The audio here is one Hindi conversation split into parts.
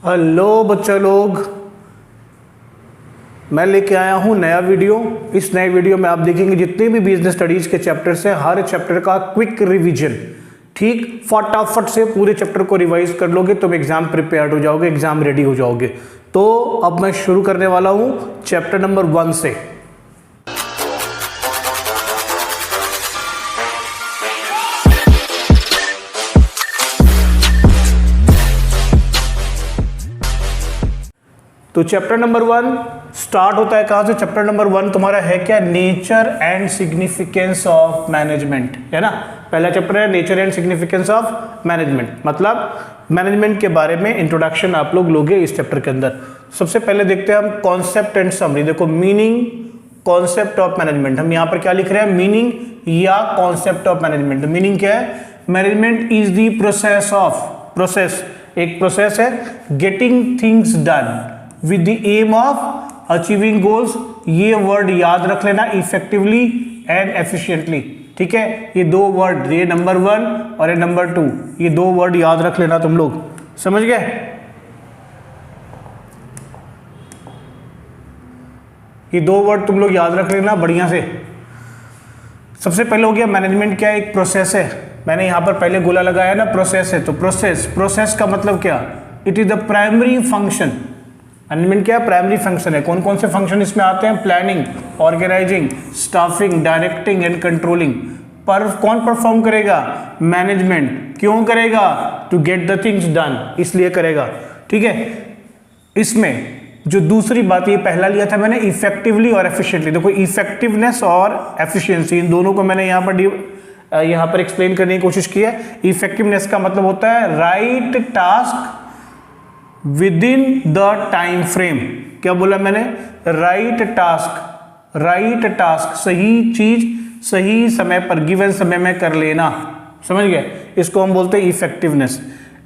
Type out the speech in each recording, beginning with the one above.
हेलो बच्चा लोग, मैं लेके आया हूँ नया वीडियो। इस नए वीडियो में आप देखेंगे जितने भी बिजनेस स्टडीज के चैप्टर्स हैं, हर चैप्टर का क्विक रिवीजन। ठीक, फटाफट से पूरे चैप्टर को रिवाइज कर लोगे तो एग्जाम प्रिपेयर्ड हो जाओगे, एग्जाम रेडी हो जाओगे। तो अब मैं शुरू करने वाला हूँ चैप्टर नंबर 1 से। तो चैप्टर नंबर 1 स्टार्ट होता है कहां से? चैप्टर नंबर 1 तुम्हारा है क्या? Nature and significance of management, है ना। पहला चैप्टर है nature and significance of management, मतलब मैनेजमेंट के बारे में इंट्रोडक्शन आप लोग लोगे इस चैप्टर के अंदर। सबसे पहले देखते हैं हम कॉन्सेप्ट एंड समरी। देखो, मीनिंग, कॉन्सेप्ट ऑफ मैनेजमेंट। हम यहाँ पर क्या लिख रहे हैं? मीनिंग या कॉन्सेप्ट ऑफ मैनेजमेंट। मीनिंग क्या है? Management is the process of, process एक प्रोसेस है, getting things done with the aim of achieving goals. ये वर्ड याद रख लेना, इफेक्टिवली एंड एफिशिएंटली। ठीक है, ये दो वर्ड, ये नंबर 1 और ये नंबर 2, ये दो वर्ड याद रख लेना तुम लोग, समझ गए? ये दो वर्ड तुम लोग याद रख लेना बढ़िया से। सबसे पहले हो गया मैनेजमेंट क्या है? एक प्रोसेस है। मैंने यहां पर पहले गोला लगाया ना, प्रोसेस है। तो प्रोसेस का मतलब क्या? It is the primary function. Management क्या है? प्राइमरी फंक्शन है। कौन कौन से फंक्शन इसमें आते हैं? Planning, organising, staffing, directing and controlling. पर कौन परफॉर्म करेगा? मैनेजमेंट। क्यों करेगा? To get the things done, इसलिए करेगा। ठीक है, इसमें जो दूसरी बात, ये पहला लिया था मैंने, इफेक्टिवली और एफिशिएंटली। देखो, इफेक्टिवनेस और एफिशिएंसी, इन दोनों को मैंने यहाँ पर एक्सप्लेन करने की कोशिश की है। इफेक्टिवनेस का मतलब होता है right task with in the time frame. क्या बोला मैंने? राइट टास्क, राइट टास्क, सही चीज सही समय पर, गिवन समय में कर लेना, समझ गए? इसको हम बोलते हैं effectiveness.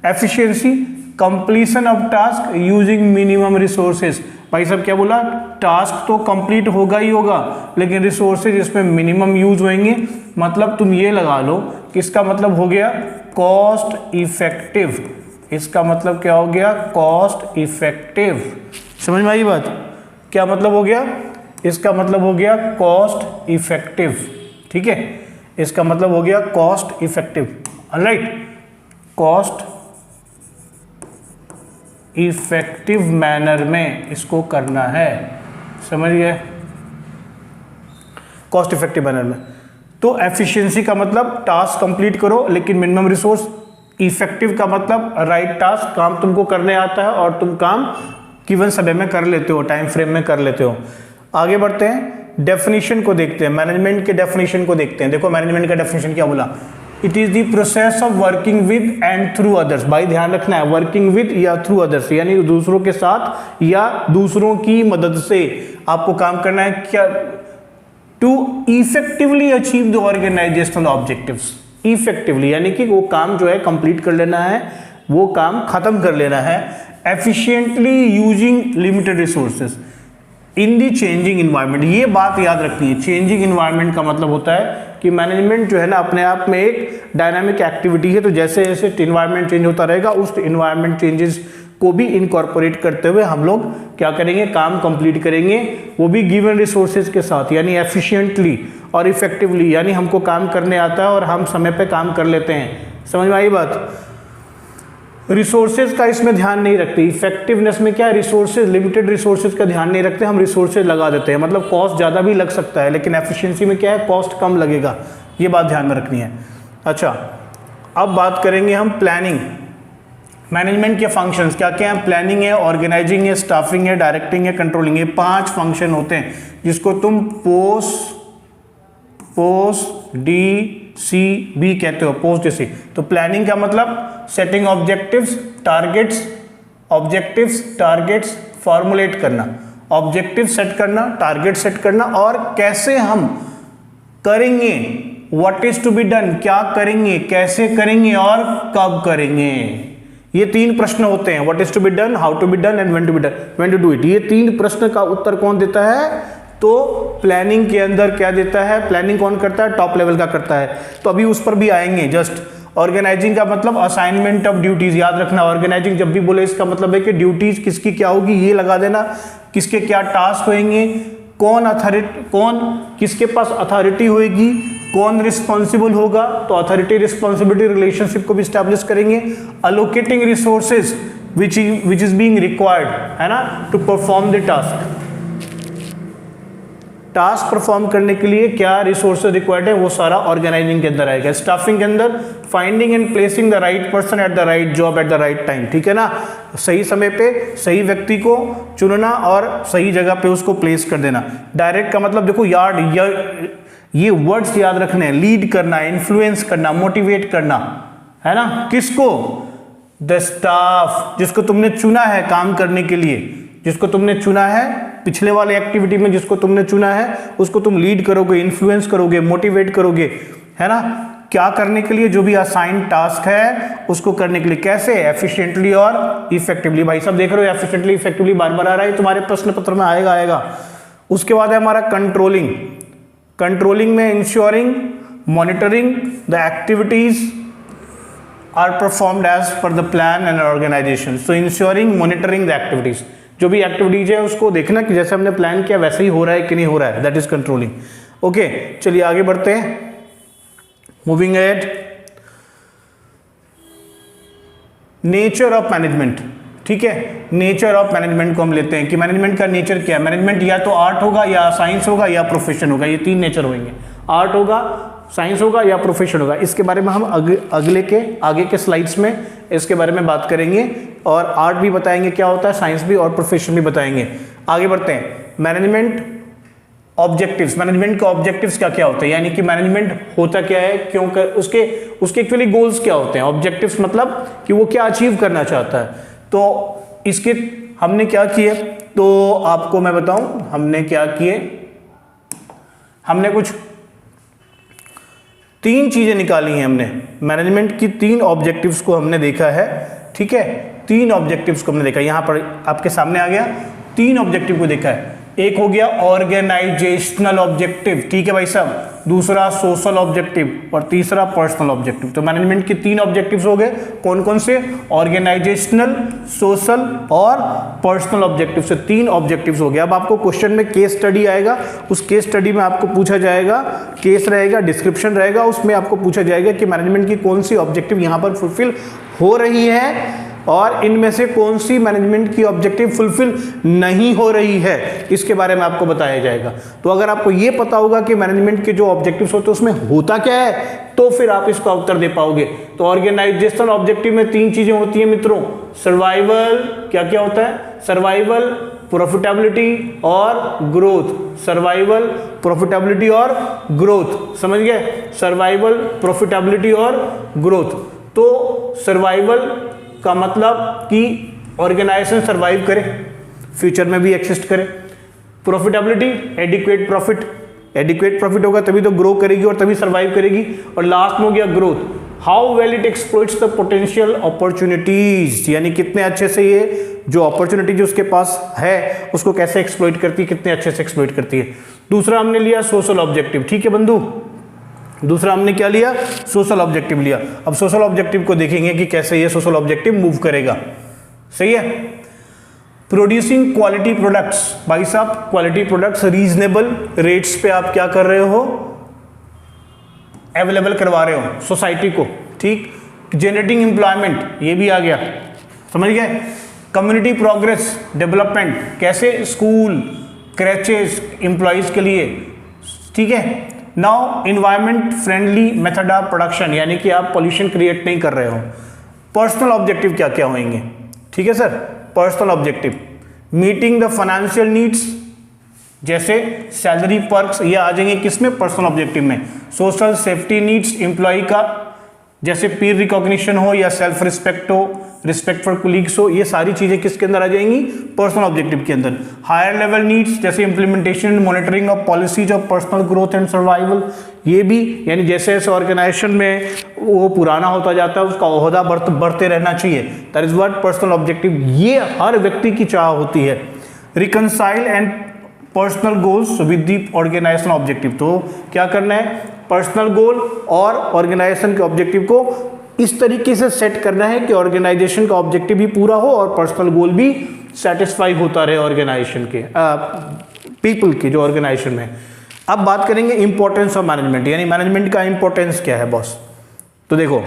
Efficiency, completion of task using minimum resources. भाई साहब क्या बोला? टास्क तो कंप्लीट होगा ही होगा, लेकिन रिसोर्सेज इसमें मिनिमम यूज होंगे। मतलब तुम ये लगा लो कि इसका मतलब हो गया कॉस्ट इफेक्टिव। इसका मतलब क्या हो गया? Cost effective. समझ में आई बात? क्या मतलब हो गया? इसका मतलब हो गया कॉस्ट इफेक्टिव। ठीक है, इसका मतलब हो गया cost effective. Alright, cost effective manner में इसको करना है, समझ गए? कॉस्ट इफेक्टिव मैनर में। तो एफिशिएंसी का मतलब टास्क कंप्लीट करो लेकिन मिनिमम रिसोर्स। इफेक्टिव का मतलब राइट टास्क, काम तुमको करने आता है और तुम काम गिवन समय में कर लेते हो, टाइम फ्रेम में कर लेते हो। आगे बढ़ते हैं, डेफिनेशन को देखते हैं, मैनेजमेंट के डेफिनेशन को देखते हैं। देखो, मैनेजमेंट का डेफिनेशन क्या बोला? It is the process of working with and through others. भाई ध्यान रखना है, वर्किंग विद या थ्रू अदर्स, यानी दूसरों के साथ या दूसरों की मदद से आपको काम करना है। क्या? To effectively achieve the organisational objectives. Effectively यानी कि वो काम जो है कंप्लीट कर लेना है, वो काम खत्म कर लेना है। Efficiently using limited resources in the changing environment. ये बात याद रखनी है। चेंजिंग इन्वायरमेंट का मतलब होता है कि मैनेजमेंट जो है ना, अपने आप में एक डायनामिक एक्टिविटी है। तो जैसे जैसे इन्वायरमेंट चेंज होता रहेगा, उस इन्वायरमेंट चेंजेस को भी इनकॉर्पोरेट करते हुए हम लोग क्या करेंगे? काम कंप्लीट करेंगे, वो भी गिवन रिसोर्सेज के साथ, यानी एफिशिएंटली और इफेक्टिवली, यानी हमको काम करने आता है और हम समय पे काम कर लेते हैं। समझ में आई बात? रिसोर्सेज का इसमें ध्यान नहीं रखते। इफेक्टिवनेस में क्या है? रिसोर्सेज, लिमिटेड रिसोर्सेज का ध्यान नहीं रखते, हम रिसोर्सेज लगा देते हैं। मतलब कॉस्ट ज़्यादा भी लग सकता है, लेकिन एफिशिएंसी में क्या है? कॉस्ट कम लगेगा। ये बात ध्यान में रखनी है। अच्छा, अब बात करेंगे हम प्लानिंग। मैनेजमेंट के फंक्शंस क्या क्या हैं? प्लानिंग है, ऑर्गेनाइजिंग है, स्टाफिंग है, डायरेक्टिंग है, कंट्रोलिंग है। 5 फंक्शन होते हैं जिसको तुम POSDCB कहते हो, POSDC। तो प्लानिंग का मतलब सेटिंग ऑब्जेक्टिव्स, टारगेट्स फॉर्मुलेट करना, ऑब्जेक्टिव सेट करना, टारगेट सेट करना, और कैसे हम करेंगे, what is to be done, क्या करेंगे, कैसे करेंगे और कब करेंगे। ये 3 प्रश्न होते हैं, what is to be done, how to be done and when to do it. ये 3 प्रश्न का उत्तर कौन देता है? तो प्लानिंग के अंदर क्या देता है? प्लानिंग कौन करता है? टॉप लेवल का करता है। तो अभी उस पर भी आएंगे जस्ट। ऑर्गेनाइजिंग का मतलब असाइनमेंट ऑफ ड्यूटीज, याद रखना ऑर्गेनाइजिंग जब भी बोले इसका मतलब है कि ड्यूटीज किसकी क्या होगी ये लगा देना, किसके क्या टास्क होंगे, कौन किसके पास अथॉरिटी होगी, कौन रिस्पॉन्सिबल होगा, तो अथॉरिटी रिस्पॉन्सिबिलिटी रिलेशनशिप को भी स्टैब्लिश करेंगे। Allocating resources which is being required, है ना, to perform the task perform करने के लिए क्या रिसोर्सेज रिक्वायर्ड है वो सारा ऑर्गेनाइजिंग के अंदर आएगा। स्टाफिंग के अंदर finding and placing the right person at the right job at the right time, ठीक है ना, सही समय पे सही व्यक्ति को चुनना और सही जगह पे उसको प्लेस कर देना। डायरेक्ट का मतलब देखो ये वर्ड्स याद रखने हैं, लीड करना, इन्फ्लुएंस करना, मोटिवेट करना, है ना, किसको, द स्टाफ, जिसको तुमने चुना है काम करने के लिए, जिसको तुमने चुना है पिछले वाले एक्टिविटी में, जिसको तुमने चुना है उसको तुम लीड करोगे, इन्फ्लुएंस करोगे, मोटिवेट करोगे, है ना, क्या करने के लिए, जो भी असाइन टास्क है उसको करने के लिए। कैसे, एफिशिएंटली और इफेक्टिवली। भाई सब देख रहे हो एफिशिएंटली इफेक्टिवली बार बार आ रहा है, तुम्हारे प्रश्न पत्र में आएगा। उसके बाद है हमारा कंट्रोलिंग। कंट्रोलिंग में ensuring, monitoring the activities are performed as per the plan and organisation. So ensuring, monitoring the activities, जो भी एक्टिविटीज है उसको देखना कि जैसे हमने प्लान किया वैसे ही हो रहा है कि नहीं हो रहा है, दैट इज कंट्रोलिंग। ओके, चलिए आगे बढ़ते हैं, moving ahead. Nature of management, ठीक है, नेचर ऑफ मैनेजमेंट को हम लेते हैं कि मैनेजमेंट का नेचर क्या है। मैनेजमेंट या तो आर्ट होगा या साइंस होगा या प्रोफेशन होगा, ये तीन नेचर होंगे, आर्ट होगा, साइंस होगा या प्रोफेशन होगा। इसके बारे में हम आगे के स्लाइड्स में इसके बारे में बात करेंगे और आर्ट भी बताएंगे क्या होता है, साइंस भी और प्रोफेशन भी बताएंगे। आगे बढ़ते हैं, मैनेजमेंट ऑब्जेक्टिव्स। मैनेजमेंट के ऑब्जेक्टिव्स क्या क्या होते हैं, यानी कि मैनेजमेंट होता क्या है, क्यों कर, उसके एक्चुअली गोल्स क्या होते हैं। ऑब्जेक्टिव्स मतलब कि वो क्या अचीव करना चाहता है। तो इसके हमने क्या किए, तो आपको मैं बताऊं हमने क्या किए, हमने कुछ तीन चीजें निकाली हैं। हमने मैनेजमेंट की तीन ऑब्जेक्टिव्स को हमने देखा है, ठीक है, तीन ऑब्जेक्टिव्स को हमने देखा, यहां पर आपके सामने आ गया, तीन ऑब्जेक्टिव को देखा है। एक हो गया ऑर्गेनाइजेशनल ऑब्जेक्टिव, ठीक है भाई साहब, दूसरा सोशल ऑब्जेक्टिव और तीसरा पर्सनल ऑब्जेक्टिव। तो मैनेजमेंट के तीन ऑब्जेक्टिव्स हो गए, कौन कौन से, ऑर्गेनाइजेशनल, सोशल और पर्सनल ऑब्जेक्टिव से तीन ऑब्जेक्टिव्स हो गए। अब आपको क्वेश्चन में केस स्टडी आएगा, उस केस स्टडी में आपको पूछा जाएगा, केस रहेगा, डिस्क्रिप्शन रहेगा, उसमें आपको पूछा जाएगा कि मैनेजमेंट की कौन सी ऑब्जेक्टिव यहां पर फुलफिल हो रही है और इनमें से कौन सी मैनेजमेंट की ऑब्जेक्टिव फुलफिल नहीं हो रही है, इसके बारे में आपको बताया जाएगा। तो अगर आपको यह पता होगा कि मैनेजमेंट के जो ऑब्जेक्टिव्स होते हैं उसमें होता क्या है, तो फिर आप इसका उत्तर दे पाओगे। तो ऑर्गेनाइजेशनल ऑब्जेक्टिव में तीन चीजें होती हैं मित्रों, सर्वाइवल, क्या क्या होता है, सर्वाइवल, प्रॉफिटेबिलिटी और ग्रोथ। सर्वाइवल, प्रॉफिटेबिलिटी और ग्रोथ, समझ गए, सर्वाइवल, प्रॉफिटेबिलिटी और ग्रोथ। तो सर्वाइवल का मतलब कि ऑर्गेनाइजेशन सर्वाइव करे, फ्यूचर में भी एक्सिस्ट करे। Profitability, adequate profit, adequate profit होगा तभी तो ग्रो करेगी और तभी सर्वाइव करेगी। और लास्ट में हो गया growth, how well it exploits the potential opportunities, यानी कितने अच्छे से ये जो अपॉर्चुनिटी जो उसके पास है उसको कैसे एक्सप्लॉइट करती है, कितने अच्छे से एक्सप्लॉइट करती है। दूसरा हमने लिया सोशल ऑब्जेक्टिव, ठीक है बंधु, दूसरा हमने क्या लिया, सोशल ऑब्जेक्टिव लिया। अब सोशल ऑब्जेक्टिव को देखेंगे कि कैसे ये सोशल ऑब्जेक्टिव मूव करेगा, सही है। प्रोड्यूसिंग क्वालिटी प्रोडक्ट्स, भाई साहब क्वालिटी प्रोडक्ट्स रीजनेबल रेट्स पे आप क्या कर रहे हो, अवेलेबल करवा रहे हो सोसाइटी को, ठीक। जनरेटिंग एम्प्लॉयमेंट, ये भी आ गया, समझ गए। कम्युनिटी प्रोग्रेस डेवलपमेंट, कैसे, स्कूल, क्रैचेस एम्प्लॉयज के लिए, ठीक है। Now environment friendly method of production, यानी कि आप पॉल्यूशन क्रिएट नहीं कर रहे हो। पर्सनल ऑब्जेक्टिव क्या क्या होंगे, ठीक है sir. Personal objective, meeting the financial needs, जैसे सैलरी पर्क्स, ये आ जाएंगे किसमें, पर्सनल ऑब्जेक्टिव में। सोशल सेफ्टी नीड्स एम्प्लॉय का, जैसे पीर रिकॉग्निशन हो या सेल्फ रिस्पेक्ट हो, रिस्पेक्ट फॉर कोलीग्स हो, ये सारी चीजें किसके अंदर आ जाएंगी, पर्सनल ऑब्जेक्टिव के अंदर। हायर लेवल नीड्स, जैसे implementation and monitoring of policies of personal growth and survival, ये भी, यानी जैसे जैसे ऑर्गेनाइजेशन में वो पुराना होता जाता है उसका ओहदा बढ़ते रहना चाहिए, that is what personal objective, ये हर व्यक्ति की चाह होती है। Reconcile and personal goals with the organisation objective, तो क्या करना है, पर्सनल गोल और ऑर्गेनाइजेशन के ऑब्जेक्टिव को इस तरीके से सेट करना है कि ऑर्गेनाइजेशन का ऑब्जेक्टिव भी पूरा हो और पर्सनल गोल भी सेटिस्फाई होता रहे ऑर्गेनाइजेशन के पीपल के जो ऑर्गेनाइजेशन में। अब बात करेंगे इंपॉर्टेंस ऑफ मैनेजमेंट, यानी मैनेजमेंट का इंपॉर्टेंस क्या है बॉस। तो देखो,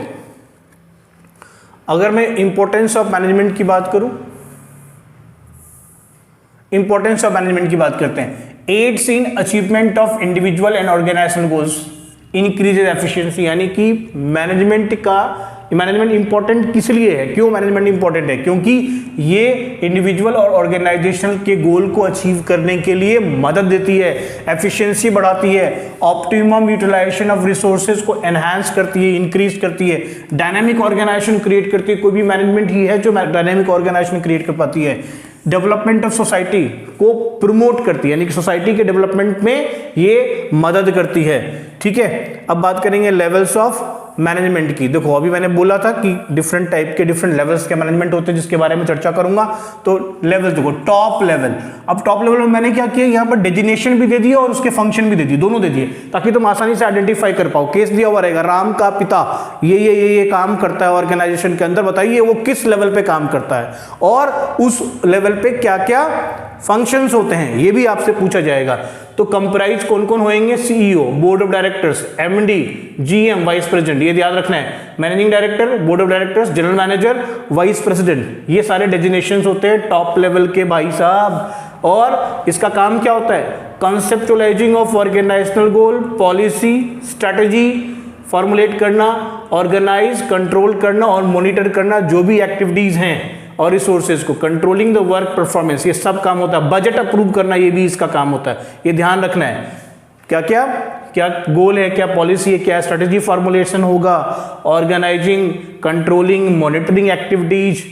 अगर मैं इंपॉर्टेंस ऑफ मैनेजमेंट की बात करूं, इंपॉर्टेंस ऑफ मैनेजमेंट की बात करते हैं, aids in achievement of individual and organisational goals, increases efficiency, यानी कि मैनेजमेंट इंपॉर्टेंट किस लिए है, क्यों मैनेजमेंट इंपॉर्टेंट है, क्योंकि ये इंडिविजुअल और ऑर्गेनाइजेशन के गोल को अचीव करने के लिए मदद देती है, एफिशिएंसी बढ़ाती है, ऑप्टिमम यूटिलाइजेशन ऑफ रिसोर्सेज को एनहांस करती है, इंक्रीज करती है, डायनामिक ऑर्गेनाइजेशन क्रिएट करती है। कोई भी मैनेजमेंट ही है जो डायनामिक ऑर्गेनाइजेशन क्रिएट कर पाती है। डेवलपमेंट ऑफ सोसाइटी को प्रमोट करती है, यानी कि सोसाइटी के डेवलपमेंट में ये मदद करती है। ठीक है, अब बात करेंगे लेवल्स ऑफ मैनेजमेंट की। देखो, अभी मैंने बोला था कि डिफरेंट टाइप के डिफरेंट लेवल्स के मैनेजमेंट होते हैं, जिसके बारे में चर्चा करूंगा। तो लेवल देखो, टॉप लेवल। अब टॉप लेवल में मैंने क्या किया, यहाँ पर डेजिग्नेशन भी दे दिया और उसके फंक्शन भी दे दिए, दोनों दे दिए, ताकि तुम आसानी से आइडेंटिफाई कर पाओ। केस दिया हुआ रहेगा, राम का पिता ये काम करता है ऑर्गेनाइजेशन के अंदर, बताइए वो किस लेवल पे काम करता है और उस लेवल पे क्या क्या फंक्शंस होते हैं, ये भी आपसे पूछा जाएगा। तो कंप्राइज कौन कौन होंगे, CEO, board of directors, MD, GM, vice president, ये याद रखना है। Managing director, board of directors, general manager, vice president, ये सारे डेजिग्नेशंस होते हैं टॉप लेवल के भाई साहब। और इसका काम क्या होता है, conceptualising of organisational goal, policy, strategy formulate करना, ऑर्गेनाइज, कंट्रोल करना और मॉनिटर करना जो भी एक्टिविटीज हैं और रिसोर्सेज को, कंट्रोलिंग द वर्क परफॉर्मेंस, ये सब काम होता है। बजट अप्रूव करना, ये भी इसका काम होता है, ये ध्यान रखना है। क्या क्या क्या गोल है, क्या पॉलिसी है, क्या स्ट्रेटेजी फॉर्मुलेशन होगा, organising, controlling, monitoring activities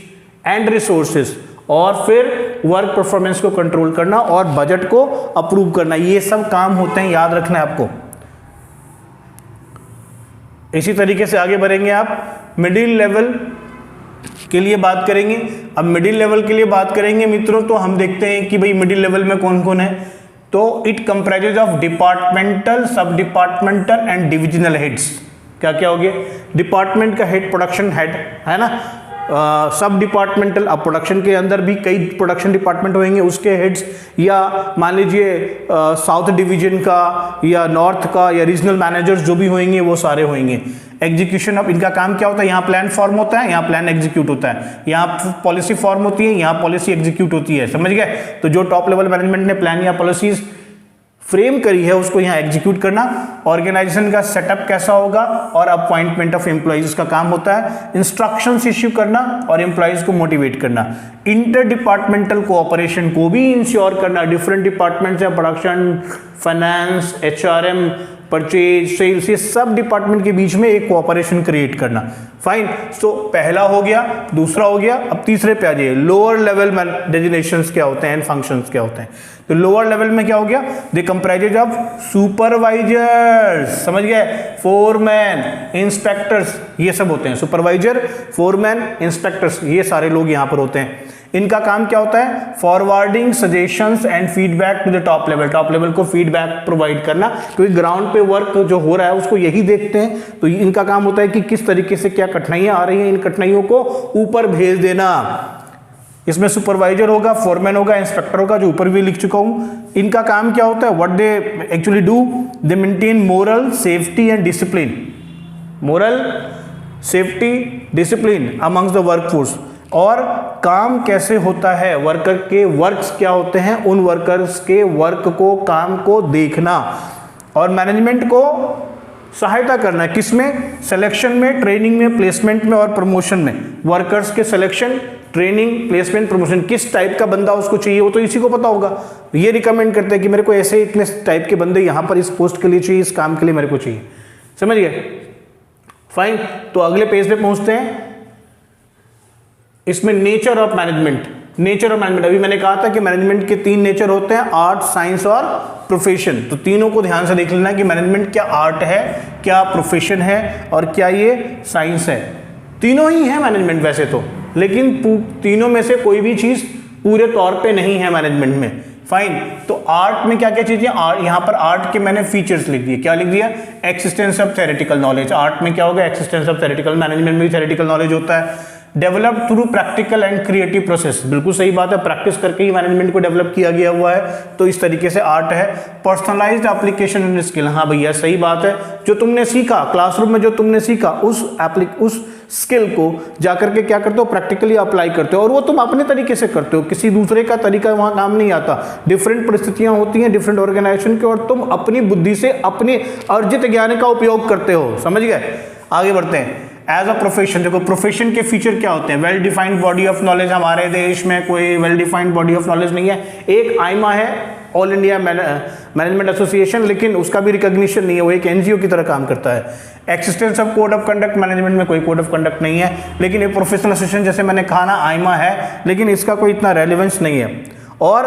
and resources, और फिर वर्क परफॉर्मेंस को कंट्रोल करना और बजट को अप्रूव करना, ये सब काम होते हैं, याद रखना है आपको। इसी तरीके से आगे बढ़ेंगे आप मिडिल लेवल के लिए बात करेंगे। अब मिडिल लेवल के लिए बात करेंगे मित्रों, तो हम देखते हैं कि भाई मिडिल लेवल में कौन कौन है। तो इट कंप्राइजेज ऑफ डिपार्टमेंटल, सब डिपार्टमेंटल एंड डिविजनल हेड्स। क्या क्या हो गया, डिपार्टमेंट का हेड प्रोडक्शन हेड है ना, सब डिपार्टमेंटल, अब प्रोडक्शन के अंदर भी कई प्रोडक्शन डिपार्टमेंट होंगे, उसके हेड्स, या मान लीजिए साउथ डिवीजन का या नॉर्थ का या रीजनल मैनेजर्स जो भी होंगे वो सारे होंगे। एग्जीक्यूशन ऑफ, इनका काम क्या होता है, यहाँ प्लान फॉर्म होता है, यहाँ प्लान एग्जीक्यूट होता है, यहाँ पॉलिसी फॉर्म होती है, यहाँ पॉलिसी एग्जीक्यूट होती है, समझ गए। तो जो टॉप लेवल मैनेजमेंट ने प्लान या पॉलिसीज फ्रेम करी है उसको यहाँ एग्जीक्यूट करना। ऑर्गेनाइजेशन का सेटअप कैसा होगा और अपॉइंटमेंट ऑफ एम्प्लॉइज का काम होता है। इंस्ट्रक्शंस इश्यू करना और एम्प्लॉइज को मोटिवेट करना। इंटर डिपार्टमेंटल कोऑपरेशन को भी इंश्योर करना, डिफरेंट डिपार्टमेंट्स है, production, finance, HRM, purchase, sales, ये सब डिपार्टमेंट के बीच में एक कोऑपरेशन क्रिएट करना। फाइन, तो पहला हो गया, दूसरा हो गया, अब तीसरे पे आ जाइए। लोअर लेवल डेजिग्नेशंस क्या होते हैं एंड फंक्शंस क्या होते हैं। तो लोअर लेवल में क्या हो गया, दे कंप्राइजेज ऑफ सुपरवाइजर्स, समझ गए, फोरमैन, इंस्पेक्टर्स, ये सब होते हैं। सुपरवाइजर, फोरमैन, इंस्पेक्टर्स, ये सारे लोग यहाँ पर होते हैं। इनका काम क्या होता है, forwarding suggestions and feedback to the top level, top level को फीडबैक प्रोवाइड करना, क्योंकि ग्राउंड पे वर्क जो हो रहा है उसको यही देखते हैं। तो इनका काम होता है कि किस तरीके से क्या कठिनाइयां आ रही हैं, इन कठिनाइयों को ऊपर भेज देना। इसमें सुपरवाइजर होगा, फोरमैन होगा, इंस्पेक्टर होगा, जो ऊपर भी लिख चुका हूं। इनका काम क्या होता है, what they actually do, they maintain moral, safety and discipline, moral, safety, discipline amongst the workforce. और काम कैसे होता है, वर्कर के वर्क्स क्या होते हैं, उन वर्कर्स के वर्क को, काम को देखना और मैनेजमेंट को सहायता करना है। किसमें, सिलेक्शन में, ट्रेनिंग में, प्लेसमेंट में और प्रमोशन में। वर्कर्स के सिलेक्शन, ट्रेनिंग, प्लेसमेंट, प्रमोशन, किस टाइप का बंदा उसको चाहिए वो तो इसी को पता होगा। ये रिकमेंड करते हैं कि मेरे को ऐसे इतने टाइप के बंदे यहाँ पर इस पोस्ट के लिए चाहिए, इस काम के लिए मेरे को चाहिए, समझ गए। फाइन, तो अगले पेज पे पहुंचते हैं। इसमें nature of management, nature of management, अभी मैंने कहा था कि मैनेजमेंट के 3 नेचर होते हैं, आर्ट, साइंस और प्रोफेशन। तो तीनों को ध्यान से देख लेना कि मैनेजमेंट क्या आर्ट है, क्या प्रोफेशन है और क्या ये साइंस है। तीनों ही है मैनेजमेंट वैसे तो, लेकिन तीनों में से कोई भी चीज पूरे तौर पे नहीं है मैनेजमेंट में। फाइन। तो आर्ट में क्या क्या चीजें, यहाँ पर आर्ट के मैंने फीचर्स लिख दिए। क्या लिख दिया? Existence of theoretical knowledge. Art में क्या होगा? Existence of theoretical. मैनेजमेंट में भी थ्योरेटिकल नॉलेज होता है। Develop through practical and creative process, बिल्कुल सही बात है, प्रैक्टिस करके ही मैनेजमेंट को डेवलप किया गया हुआ है, तो इस तरीके से आर्ट है। पर्सनलाइज्ड एप्लीकेशन एंड स्किल, हाँ भैया सही बात है, जो तुमने सीखा क्लासरूम में, जो तुमने सीखा उस स्किल को जाकर के क्या करते हो? प्रैक्टिकली अप्लाई करते हो, और वो तुम अपने तरीके से करते हो, किसी दूसरे का तरीका वहां काम नहीं आता। डिफरेंट परिस्थितियां होती हैं डिफरेंट ऑर्गेनाइजेशन के, और तुम अपनी बुद्धि से अपने अर्जित ज्ञान का उपयोग करते हो। समझ गए? आगे बढ़ते हैं। एज अ प्रोफेशन, देखो प्रोफेशन के फीचर क्या होते हैं? Well defined body of knowledge. हमारे देश में कोई well defined body of knowledge नहीं है। एक आईमा है, ऑल इंडिया मैनेजमेंट एसोसिएशन, लेकिन उसका भी रिकॉग्निशन नहीं है, वो एक एनजीओ की तरह काम करता है। Existence of code of conduct, management में कोई कोड ऑफ कंडक्ट नहीं है, लेकिन एक प्रोफेशनल एसोसिएशन जैसे मैंने कहा ना आईमा है, लेकिन इसका कोई इतना रेलिवेंस नहीं है। और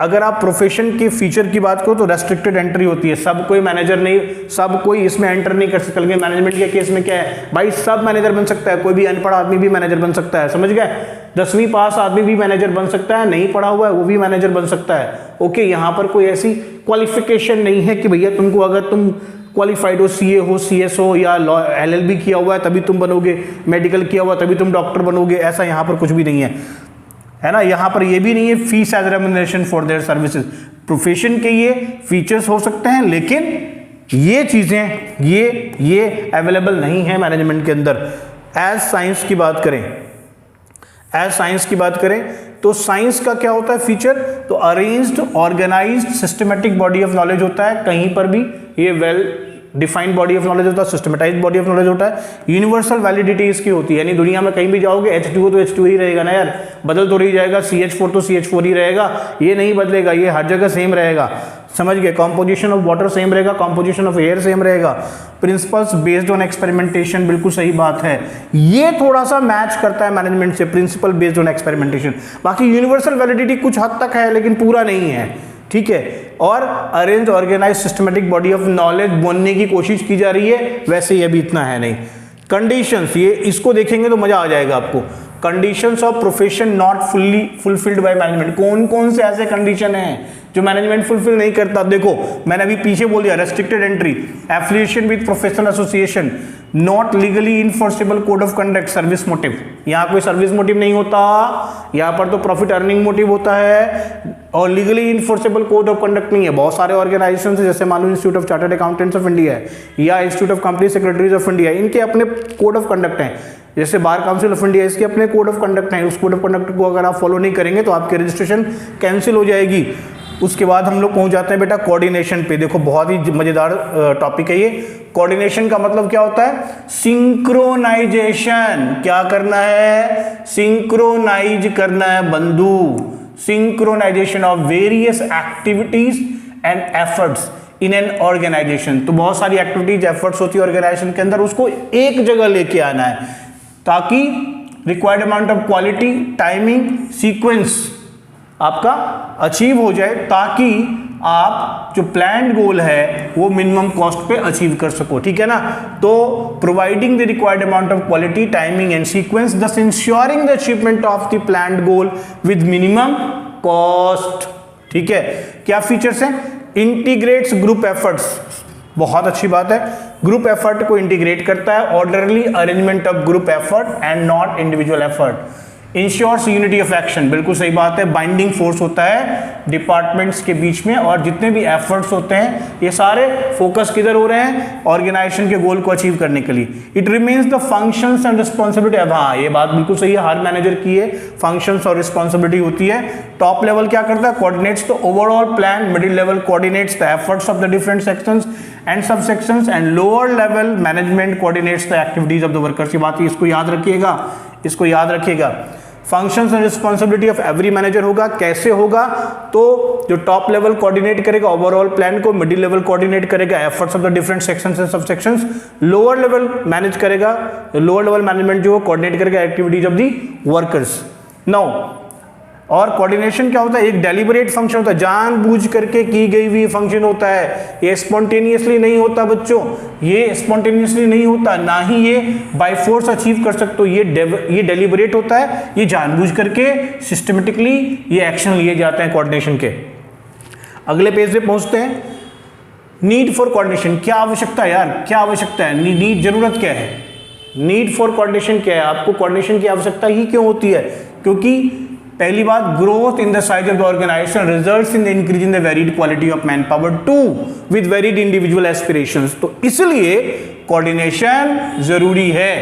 अगर आप प्रोफेशन के फीचर की बात करो तो रेस्ट्रिक्टेड एंट्री होती है, सब कोई मैनेजर नहीं, सब कोई इसमें एंटर नहीं कर सकता। लेकिन मैनेजमेंट के केस में क्या है भाई, सब मैनेजर बन सकता है, कोई भी अनपढ़ आदमी भी मैनेजर बन सकता है। समझ गए? 10वीं पास आदमी भी मैनेजर बन सकता है, नहीं पढ़ा हुआ है वो भी मैनेजर बन सकता है। ओके, यहाँ पर कोई ऐसी क्वालिफिकेशन नहीं है कि भैया तुमको, अगर तुम क्वालिफाइड हो, सीए हो, सीएस हो, या LLB किया हुआ है तभी तुम बनोगे, मेडिकल किया हुआ तभी तुम डॉक्टर बनोगे, ऐसा यहाँ पर कुछ भी नहीं है ना। यहाँ पर ये भी नहीं है fees as remuneration for their services. Profession के ये फीचर्स हो सकते हैं, लेकिन ये चीजें ये अवेलेबल नहीं है मैनेजमेंट के अंदर। एज साइंस की बात करें, तो साइंस का क्या होता है फीचर? तो arranged, organised, systematic body of knowledge होता है। कहीं पर भी ये well defined body of knowledge होता है, सिस्टमेटाइज्ड बॉडी ऑफ नॉलेज होता है। यूनिवर्सल वैलिडिटी इसकी होती है, यानी दुनिया में कहीं भी जाओगे H2O तो H2O ही रहेगा ना यार, बदल तो नहीं जाएगा। CH4 तो CH4 ही रहेगा, ये नहीं बदलेगा, ये हर जगह सेम रहेगा। समझ गए? कॉम्पोजिशन ऑफ वाटर सेम रहेगा, कॉम्पोजिशन ऑफ एयर सेम रहेगा। प्रिंसिपल्स बेस्ड ऑन एक्सपेरिमेंटेशन, बिल्कुल सही बात है, ये थोड़ा सा मैच करता है मैनेजमेंट से, प्रिंसिपल बेस्ड ऑन एक्सपेरिमेंटेशन। बाकी यूनिवर्सल वैलिडिटी कुछ हद तक है, लेकिन पूरा नहीं है, ठीक है। और arrange, organise, systematic body of knowledge बनने की कोशिश की जा रही है, वैसे ये भी इतना है नहीं। कंडीशंस, ये इसको देखेंगे तो मजा आ जाएगा आपको। Conditions of profession not fully fulfilled by management, कौन कौन से ऐसे कंडीशन हैं जो मैनेजमेंट फुलफिल नहीं करता? देखो मैंने अभी पीछे बोल दिया, restricted entry, affiliation with professional association, not legally enforceable code of conduct, service motive, यहाँ कोई सर्विस मोटिव नहीं होता, यहाँ पर तो प्रॉफिट अर्निंग मोटिव होता है, और legally enforceable code of conduct नहीं है। बहुत सारे ऑर्गेनाइजेशन है, जैसे मान लो Institute of Chartered Accountants of India है, या Institute of Company Secretaries of India, इनके अपने कोड ऑफ कंडक्ट हैं। जैसे बार काउंसिल ऑफ इंडिया, इसके अपने कोड ऑफ कंडक्ट हैं। उस कोड ऑफ कंडक्ट को अगर आप फॉलो नहीं करेंगे तो आपकी रजिस्ट्रेशन कैंसिल हो जाएगी। उसके बाद हम लोग पहुंच जाते हैं बेटा कोऑर्डिनेशन पे। देखो बहुत ही मजेदार टॉपिक है ये। कोऑर्डिनेशन का मतलब क्या होता है? सिंक्रोनाइजेशन। क्या करना है? सिंक्रोनाइज करना है बंधु। Synchronisation of various activities and efforts in an organisation. तो बहुत सारी एक्टिविटीज एफर्ट्स होती है ऑर्गेनाइजेशन के अंदर, उसको एक जगह लेके आना है ताकि required amount of quality, timing, sequence आपका अचीव हो जाए, ताकि आप जो प्लान्ड गोल है वो मिनिमम कॉस्ट पे अचीव कर सको। ठीक है ना? तो providing the required amount of quality, timing and sequence, thus ensuring the achievement of the planned goal with minimum cost. ठीक है? क्या फीचर्स हैं? इंटीग्रेट्स ग्रुप एफर्ट्स, बहुत अच्छी बात है, ग्रुप एफर्ट को इंटीग्रेट करता है, orderly arrangement of group effort and not individual effort. Ensures unity of action, बिल्कुल सही बात है, बाइंडिंग फोर्स होता है डिपार्टमेंट्स के बीच में, और जितने भी एफर्ट्स होते हैं ये सारे फोकस किधर हो रहे हैं? ऑर्गेनाइजेशन के गोल को अचीव करने के लिए। It remains the functions and responsibility. अब हाँ, ये बात बिल्कुल सही है, हर मैनेजर की ये फंक्शंस और रिस्पॉन्सिबिलिटी होती है। टॉप लेवल क्या करता है? Coordinates the overall plan, middle level coordinates the efforts of the different sections and sub sections, and lower level management coordinates the activities of the workers. ये बात इसको याद रखिएगा, इसको याद रखिएगा। Functions and responsibility of every manager होगा। कैसे होगा? तो जो टॉप लेवल कोऑर्डिनेट करेगा ओवरऑल प्लान को, मिडिल लेवल कोऑर्डिनेट करेगा efforts of the different sections and sub sections, lower level manage करेगा, लोअर लेवल मैनेजमेंट जो कोऑर्डिनेट करेगा activities of the workers. Now, और कोऑर्डिनेशन क्या होता है? एक डेलिबरेट फंक्शन होता है, जानबूझ करके की गई हुई फंक्शन होता है। ये स्पॉन्टेनियसली नहीं होता बच्चों, ये स्पॉन्टेनियसली नहीं होता, ना ही ये बाय फोर्स अचीव कर सकते हो। ये डेलिबरेट होता है, ये जानबूझ करके सिस्टमेटिकली ये एक्शन लिए जाते हैं कोऑर्डिनेशन के। अगले पेज पे पहुंचते हैं। नीड फॉर कोऑर्डिनेशन, क्या आवश्यकता है यार, क्या आवश्यकता है, नीड जरूरत क्या है, नीड फॉर कोऑर्डिनेशन क्या है, आपको कोऑर्डिनेशन की आवश्यकता ही क्यों होती है? क्योंकि पहली बात, growth in the size of the organisation results in the increase in the varied quality of manpower too with varied individual aspirations. तो इसलिए कोऑर्डिनेशन जरूरी है,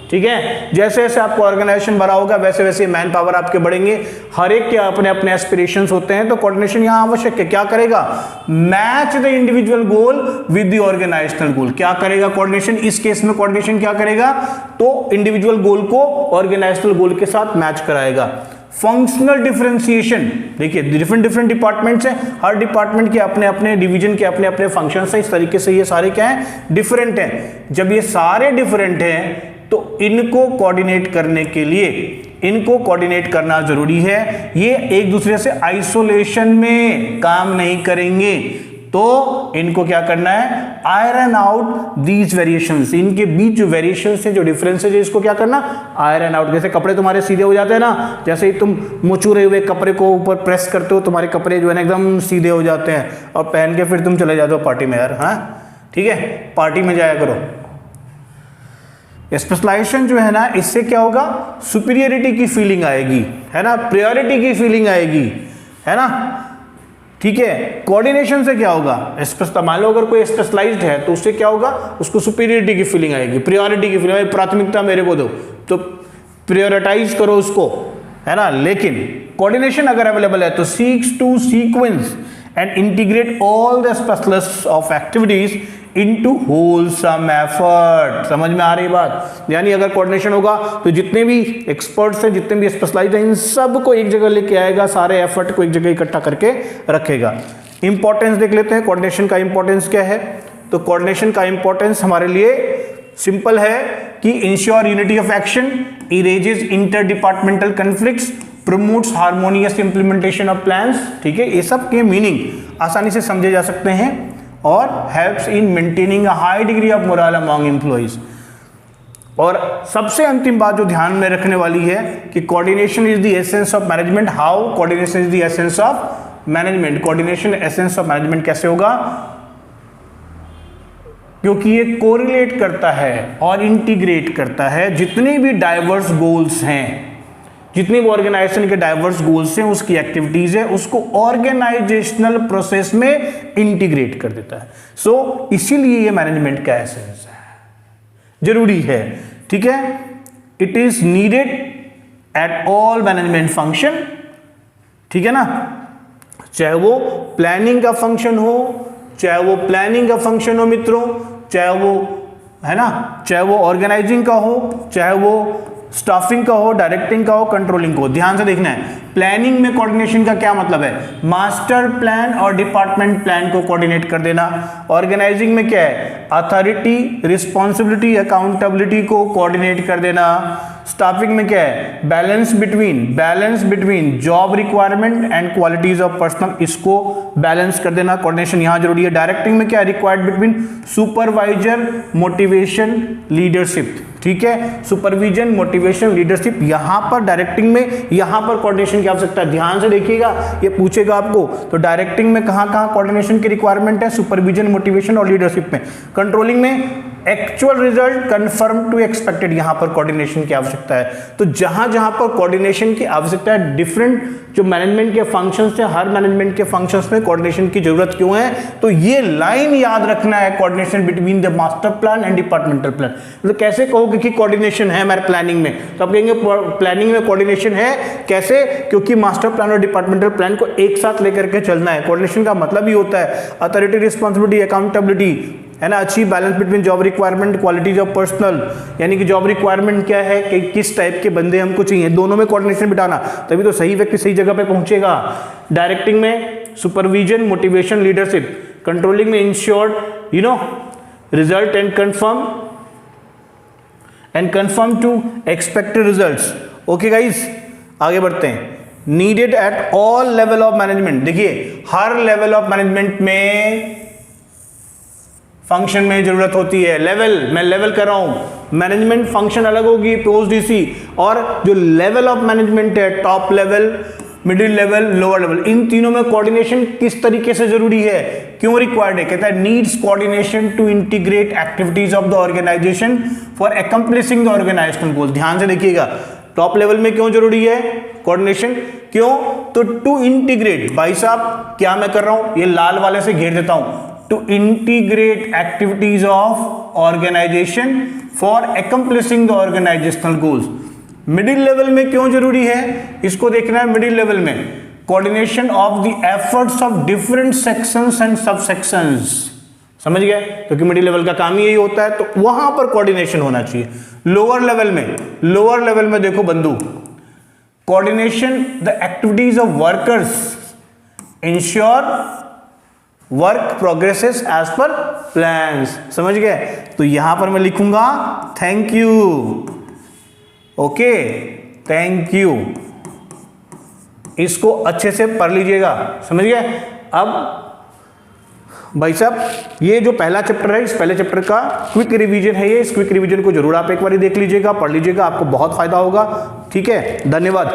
ठीक है। जैसे जैसे आपको ऑर्गेनाइजेशन बड़ा होगा वैसे वैसे मैन पावर आपके बढ़ेंगे, हर एक के अपने अपने एस्पिरेशंस होते हैं, तो कोऑर्डिनेशन यहां आवश्यक है। क्या करेगा? Match the individual goal with the organisational goal. क्या करेगा कोऑर्डिनेशन? इस केस में कोऑर्डिनेशन क्या करेगा? तो इंडिविजुअल गोल को ऑर्गेनाइजेशनल गोल के साथ मैच कराएगा। फंक्शनल डिफरेंशिएशन, देखिए डिफरेंट डिपार्टमेंट्स हैं, हर डिपार्टमेंट के अपने अपने डिवीजन के अपने अपने फंक्शंस हैं, इस तरीके से ये सारे क्या हैं? डिफरेंट हैं। जब ये सारे डिफरेंट हैं तो इनको कोऑर्डिनेट करने के लिए इनको कोऑर्डिनेट करना जरूरी है। ये एक दूसरे से आइसोलेशन में काम नहीं करेंगे, तो इनको क्या करना है? आयरन आउट दीज वेरिएशंस, इनके बीच जो वेरिएशंस है, जो डिफरेंसेस है, इसको क्या करना? Iron out. जैसे कपड़े तुम्हारे सीधे हो जाते हैं ना, जैसे ही तुम मुचुरे हुए कपड़े को ऊपर प्रेस करते हो, तुम्हारे कपड़े जो है ना एकदम सीधे हो जाते हैं, और पहन के फिर तुम चले जाते हो पार्टी में यार, हाँ ठीक है, पार्टी में जाया करो। स्पेशलाइजेशन जो है ना, इससे क्या होगा? सुपीरियरिटी की फीलिंग आएगी, है ना, प्रायोरिटी की फीलिंग आएगी, है ना, ठीक है। कोऑर्डिनेशन से क्या होगा? मान लो अगर कोई स्पेशलाइज्ड है तो उससे क्या होगा? उसको सुपीरियरिटी की फीलिंग आएगी, प्रायोरिटी की फीलिंग, प्राथमिकता मेरे को दो, तो प्रायोरिटाइज करो उसको, है ना। लेकिन कोऑर्डिनेशन अगर अवेलेबल है तो seeks to sequence and integrate all the specialist of activities into wholesome effort. समझ में आ रही बात? यानी अगर कोऑर्डिनेशन होगा तो जितने भी एक्सपर्ट्स हैं, जितने भी स्पेशलाइज्ड हैं, इन सब को एक जगह लेके आएगा, सारे एफर्ट को एक जगह इकट्ठा करके रखेगा। इंपॉर्टेंस देख लेते हैं, कोऑर्डिनेशन का इंपॉर्टेंस क्या है? तो कोऑर्डिनेशन का इंपॉर्टेंस हमारे लिए सिंपल है कि ensure unity of action, erases inter departmental conflicts, promotes harmonious implementation of plans, ठीक है। ये सब के मीनिंग आसानी से समझे जा सकते हैं, और helps in maintaining a high degree of moral among employees. और सबसे अंतिम बात जो ध्यान में रखने वाली है कि coordination is the essence of management. How? Coordination is the essence of management. Coordination essence of management कैसे होगा? क्योंकि ये कोरिलेट करता है और इंटीग्रेट करता है जितने भी डाइवर्स गोल्स हैं, जितने भी ऑर्गेनाइजेशन के डाइवर्स गोल्स हैं, उसकी एक्टिविटीज है, उसको ऑर्गेनाइजेशनल प्रोसेस में इंटीग्रेट कर देता है। सो इसीलिए ये मैनेजमेंट का एसेंस है, जरूरी है, ठीक है। It is needed at all management function, ठीक है ना, चाहे वो प्लानिंग का फंक्शन हो, चाहे वो प्लानिंग का फंक्शन हो मित्रों, चाहे वो, है ना, चाहे वो ऑर्गेनाइजिंग का हो, चाहे वो स्टाफिंग का हो, डायरेक्टिंग का हो, कंट्रोलिंग को। ध्यान से देखना है, प्लानिंग में कोऑर्डिनेशन का क्या मतलब है? मास्टर प्लान और डिपार्टमेंट प्लान को कोऑर्डिनेट कर देना। ऑर्गेनाइजिंग में क्या है? अथॉरिटी, रिस्पॉन्सिबिलिटी, अकाउंटेबिलिटी को कोऑर्डिनेट कर देना। स्टाफिंग में क्या है? Balance between job requirement and qualities of personal, इसको बैलेंस कर देना, कोऑर्डिनेशन यहां जरूरी है। डायरेक्टिंग में क्या है? Required between supervisor, motivation, leadership, ठीक है, सुपरविजन, मोटिवेशन, लीडरशिप, यहां पर डायरेक्टिंग में, यहां पर कोऑर्डिनेशन की आवश्यकता है। ध्यान से देखिएगा, ये पूछेगा आपको, तो डायरेक्टिंग में कहां कहां कोऑर्डिनेशन की रिक्वायरमेंट है? सुपरविजन, मोटिवेशन और लीडरशिप में। कंट्रोलिंग में actual result confirm to expected, यहां पर कोऑर्डिनेशन की आवश्यकता है। तो जहां जहां पर कोऑर्डिनेशन की आवश्यकता है, डिफरेंट जो मैनेजमेंट के फंक्शंस हैं, हर मैनेजमेंट के फंक्शंस में कोऑर्डिनेशन की जरूरत क्यों है? तो ये लाइन याद रखना है, coordination between the master plan and departmental plan. तो कैसे कहोगे कि कोऑर्डिनेशन है हमारे प्लानिंग में? तो आप कहेंगे प्लानिंग में कोऑर्डिनेशन है, कैसे? क्योंकि मास्टर प्लान और डिपार्टमेंटल प्लान को एक साथ लेकर के चलना है। कोऑर्डिनेशन का मतलब ही होता है अथॉरिटी, रिस्पॉन्सिबिलिटी, अकाउंटेबिलिटी, है ना, achieve balance between job requirement, qualities of personal, यानी कि जॉब रिक्वायरमेंट क्या है कि किस टाइप के बंदे हमको चाहिए, दोनों में कोऑर्डिनेशन बिठाना, तभी तो सही व्यक्ति सही जगह पे पहुंचेगा। डायरेक्टिंग में सुपरविजन, मोटिवेशन, लीडरशिप। कंट्रोलिंग में ensured, you know, result and confirm to expected results. Okay guys, आगे बढ़ते हैं। Needed at all level of management. देखिए, हर लेवल ऑफ मैनेजमेंट में फंक्शन में जरूरत होती है। लेवल, मैं लेवल कर रहा हूं, मैनेजमेंट फंक्शन अलग होगी, पोस्ट डीसी, और जो लेवल ऑफ मैनेजमेंट है, top level, middle level, lower level, इन तीनों में कोऑर्डिनेशन किस तरीके से जरूरी है, क्यों रिक्वायर्ड है? कहता है needs coordination to integrate activities of the organisation for accomplishing the organisational goal. ध्यान से देखिएगा, टॉप लेवल में क्यों जरूरी है कोऑर्डिनेशन, क्यों? तो टू इंटीग्रेट, भाई साहब क्या मैं कर रहा हूं, ये लाल वाले से घेर देता हूं, to integrate activities of organisation for accomplishing the organisational goals. Middle level में क्यों जरूरी है, इसको देखना है। मिडिल लेवल में coordination of the efforts of different sections and sub sections, समझ गए? क्योंकि मिडिल लेवल का काम ही यही होता है, तो वहां पर कोऑर्डिनेशन होना चाहिए। लोअर लेवल में देखो बंधु, coordination the activities of workers ensure work progresses as per plans, समझ गए? तो यहां पर मैं लिखूंगा thank you, okay, thank you, इसको अच्छे से पढ़ लीजिएगा, समझ गए? अब भाई साहब ये जो पहला चैप्टर है, इस पहले चैप्टर का क्विक रिवीजन है ये, इस क्विक रिवीजन को जरूर आप एक बार देख लीजिएगा, पढ़ लीजिएगा, आपको बहुत फायदा होगा। ठीक है, धन्यवाद।